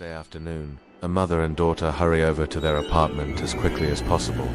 Thursday afternoon, a mother and daughter hurry over to their apartment as quickly as possible.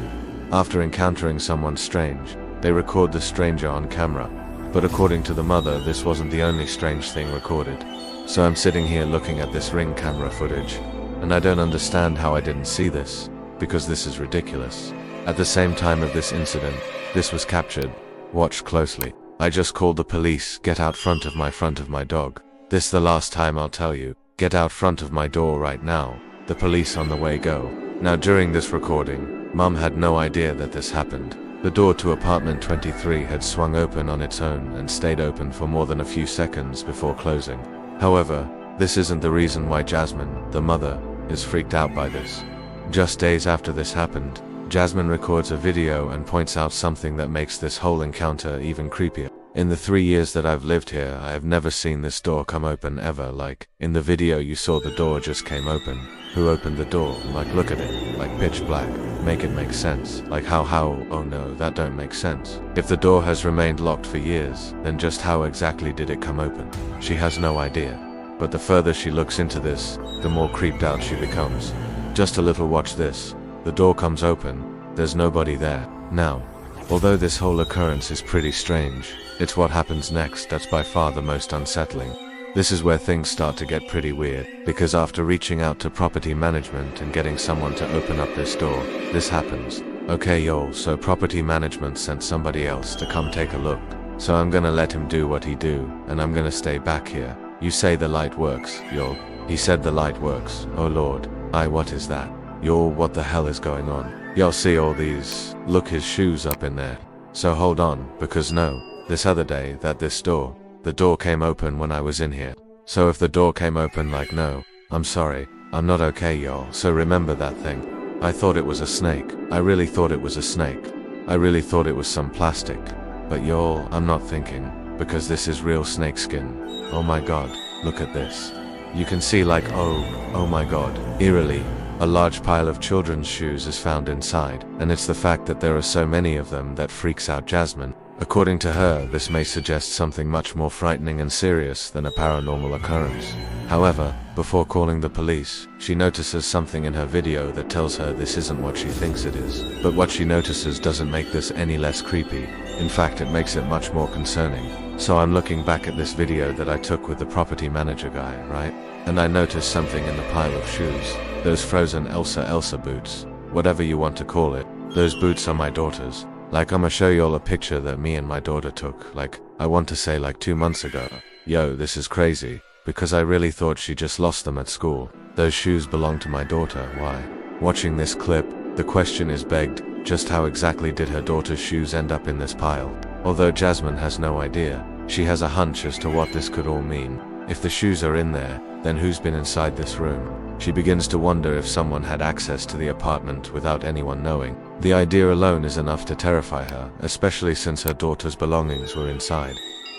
After encountering someone strange, they record the stranger on camera. But according to the mother, this wasn't the only strange thing recorded. So I'm sitting here looking at this Ring camera footage, and I don't understand how I didn't see this, because this is ridiculous. At the same time of this incident, this was captured. Watch closely. I just called the police. Get out front of my dog. This the last time I'll tell you. Get out front of my door right now. The police on the way, go. Now during this recording, Mum had no idea that this happened. The door to apartment 23 had swung open on its own and stayed open for more than a few seconds before closing. However, this isn't the reason why Jasmine, the mother, is freaked out by this. Just days after this happened, Jasmine records a video and points out something that makes this whole encounter even creepier. In the 3 years that I've lived here, I have never seen this door come open ever. Like, in the video you saw the door just came open. Who opened the door? Like, look at it. Like, pitch black. Make it make sense. Like how, oh no, that don't make sense. If the door has remained locked for years, then just how exactly did it come open? She has no idea. But the further she looks into this, the more creeped out she becomes. Just a little, watch this. The door comes open. There's nobody there. Now, although this whole occurrence is pretty strange, it's what happens next that's by far the most unsettling. This is where things start to get pretty weird, because after reaching out to property management and getting someone to open up this door, this happens. Okay y'all, so property management sent somebody else to come take a look. So I'm gonna let him do what he do, and I'm gonna stay back here. You say the light works, y'all. He said the light works. Oh lord. What is that? Y'all, what the hell is going on? Y'all see all these? Look, his shoes up in there. So hold on, because no. This other day, the door came open when I was in here. So if the door came open, like, no, I'm sorry, I'm not okay y'all, so remember that thing. I thought it was a snake. I really thought it was a snake. I really thought it was some plastic. But y'all, I'm not thinking, because this is real snake skin. Oh my god, look at this. You can see like, oh my god, eerily, a large pile of children's shoes is found inside, and it's the fact that there are so many of them that freaks out Jasmine. According to her, this may suggest something much more frightening and serious than a paranormal occurrence. However, before calling the police, she notices something in her video that tells her this isn't what she thinks it is. But what she notices doesn't make this any less creepy. In fact, it makes it much more concerning. So I'm looking back at this video that I took with the property manager guy, right? And I noticed something in the pile of shoes. Those frozen Elsa boots. Whatever you want to call it. Those boots are my daughter's. Like, I'ma show y'all a picture that me and my daughter took, like, I want to say like 2 months ago. Yo, this is crazy, because I really thought she just lost them at school. Those shoes belong to my daughter, why? Watching this clip, the question is begged, just how exactly did her daughter's shoes end up in this pile? Although Jasmine has no idea, she has a hunch as to what this could all mean. If the shoes are in there, then who's been inside this room? She begins to wonder if someone had access to the apartment without anyone knowing. The idea alone is enough to terrify her, especially since her daughter's belongings were inside.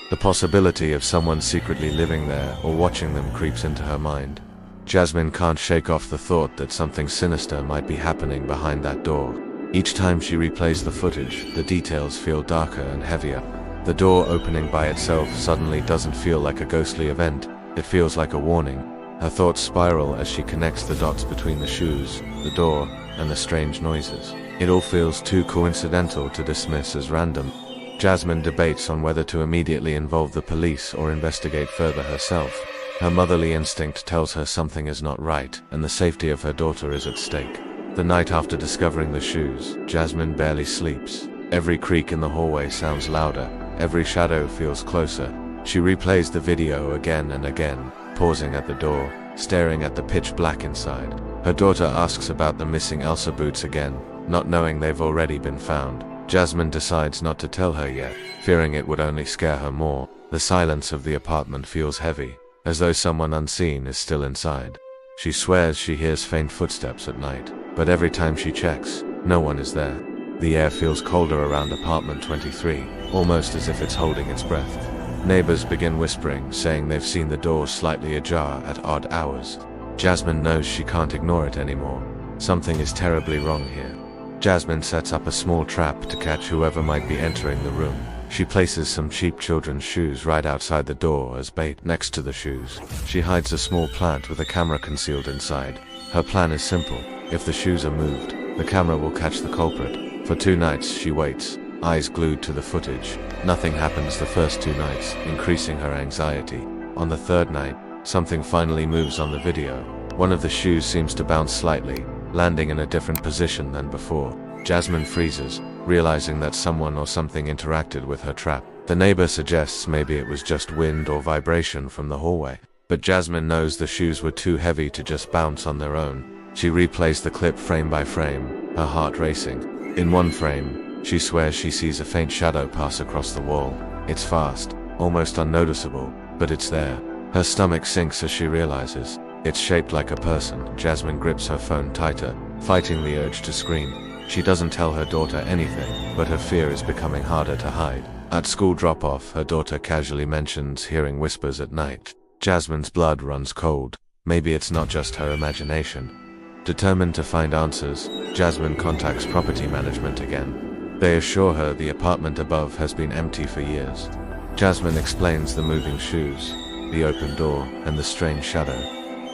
The possibility of someone secretly living there or watching them creeps into her mind. Jasmine can't shake off the thought that something sinister might be happening behind that door. Each time she replays the footage, the details feel darker and heavier. The door opening by itself suddenly doesn't feel like a ghostly event, it feels like a warning. Her thoughts spiral as she connects the dots between the shoes, the door, and the strange noises. It all feels too coincidental to dismiss as random. Jasmine debates on whether to immediately involve the police or investigate further herself. Her motherly instinct tells her something is not right, and the safety of her daughter is at stake. The night after discovering the shoes, Jasmine barely sleeps. Every creak in the hallway sounds louder, every shadow feels closer. She replays the video again and again, pausing at the door, staring at the pitch black inside. Her daughter asks about the missing Elsa boots again, not knowing they've already been found. Jasmine decides not to tell her yet, fearing it would only scare her more. The silence of the apartment feels heavy, as though someone unseen is still inside. She swears she hears faint footsteps at night, but every time she checks, no one is there. The air feels colder around apartment 23, almost as if it's holding its breath. Neighbors begin whispering, saying they've seen the door slightly ajar at odd hours. Jasmine knows she can't ignore it anymore. Something is terribly wrong here. Jasmine sets up a small trap to catch whoever might be entering the room. She places some cheap children's shoes right outside the door as bait. Next to the shoes, she hides a small plant with a camera concealed inside. Her plan is simple. If the shoes are moved, the camera will catch the culprit. For 2 nights she waits, eyes glued to the footage. Nothing happens the first 2 nights, increasing her anxiety. On the 3rd night, something finally moves on the video. One of the shoes seems to bounce slightly, landing in a different position than before. Jasmine freezes, realizing that someone or something interacted with her trap. The neighbor suggests maybe it was just wind or vibration from the hallway, but Jasmine knows the shoes were too heavy to just bounce on their own. She replays the clip frame by frame, her heart racing. In one frame, she swears she sees a faint shadow pass across the wall. It's fast, almost unnoticeable, but it's there. Her stomach sinks as she realizes it's shaped like a person. Jasmine grips her phone tighter, fighting the urge to scream. She doesn't tell her daughter anything, but her fear is becoming harder to hide. At school drop-off, her daughter casually mentions hearing whispers at night. Jasmine's blood runs cold. Maybe it's not just her imagination. Determined to find answers, Jasmine contacts property management again. They assure her the apartment above has been empty for years. Jasmine explains the moving shoes, the open door, and the strange shadow.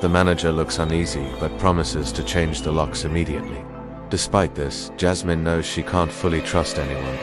The manager looks uneasy but promises to change the locks immediately. Despite this, Jasmine knows she can't fully trust anyone.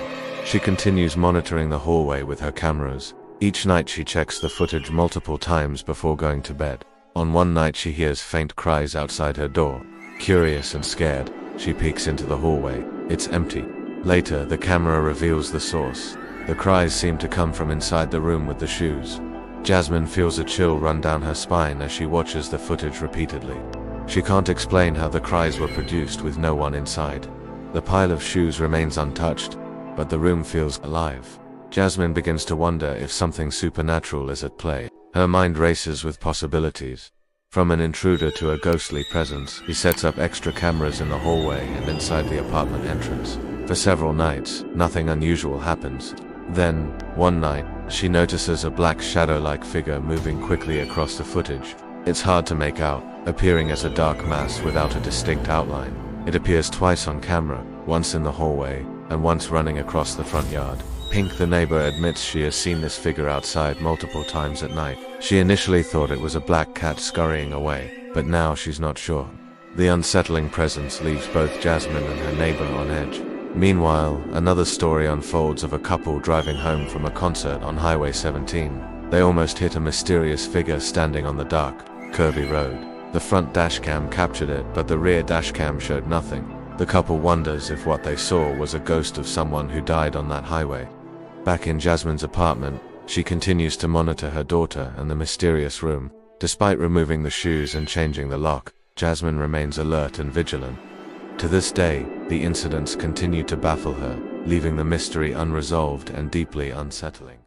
She continues monitoring the hallway with her cameras. Each night she checks the footage multiple times before going to bed. On one night she hears faint cries outside her door. Curious and scared, she peeks into the hallway. It's empty. Later, the camera reveals the source. The cries seem to come from inside the room with the shoes. Jasmine feels a chill run down her spine as she watches the footage repeatedly. She can't explain how the cries were produced with no one inside. The pile of shoes remains untouched, but the room feels alive. Jasmine begins to wonder if something supernatural is at play. Her mind races with possibilities. From an intruder to a ghostly presence, he sets up extra cameras in the hallway and inside the apartment entrance. For several nights, nothing unusual happens. Then, one night, she notices a black shadow-like figure moving quickly across the footage. It's hard to make out, appearing as a dark mass without a distinct outline. It appears twice on camera, once in the hallway, and once running across the front yard. Pink, the neighbor, admits she has seen this figure outside multiple times at night. She initially thought it was a black cat scurrying away, but now she's not sure. The unsettling presence leaves both Jasmine and her neighbor on edge. Meanwhile, another story unfolds of a couple driving home from a concert on Highway 17. They almost hit a mysterious figure standing on the dark, curvy road. The front dashcam captured it, but the rear dashcam showed nothing. The couple wonders if what they saw was a ghost of someone who died on that highway. Back in Jasmine's apartment, she continues to monitor her daughter and the mysterious room. Despite removing the shoes and changing the lock, Jasmine remains alert and vigilant. To this day, the incidents continue to baffle her, leaving the mystery unresolved and deeply unsettling.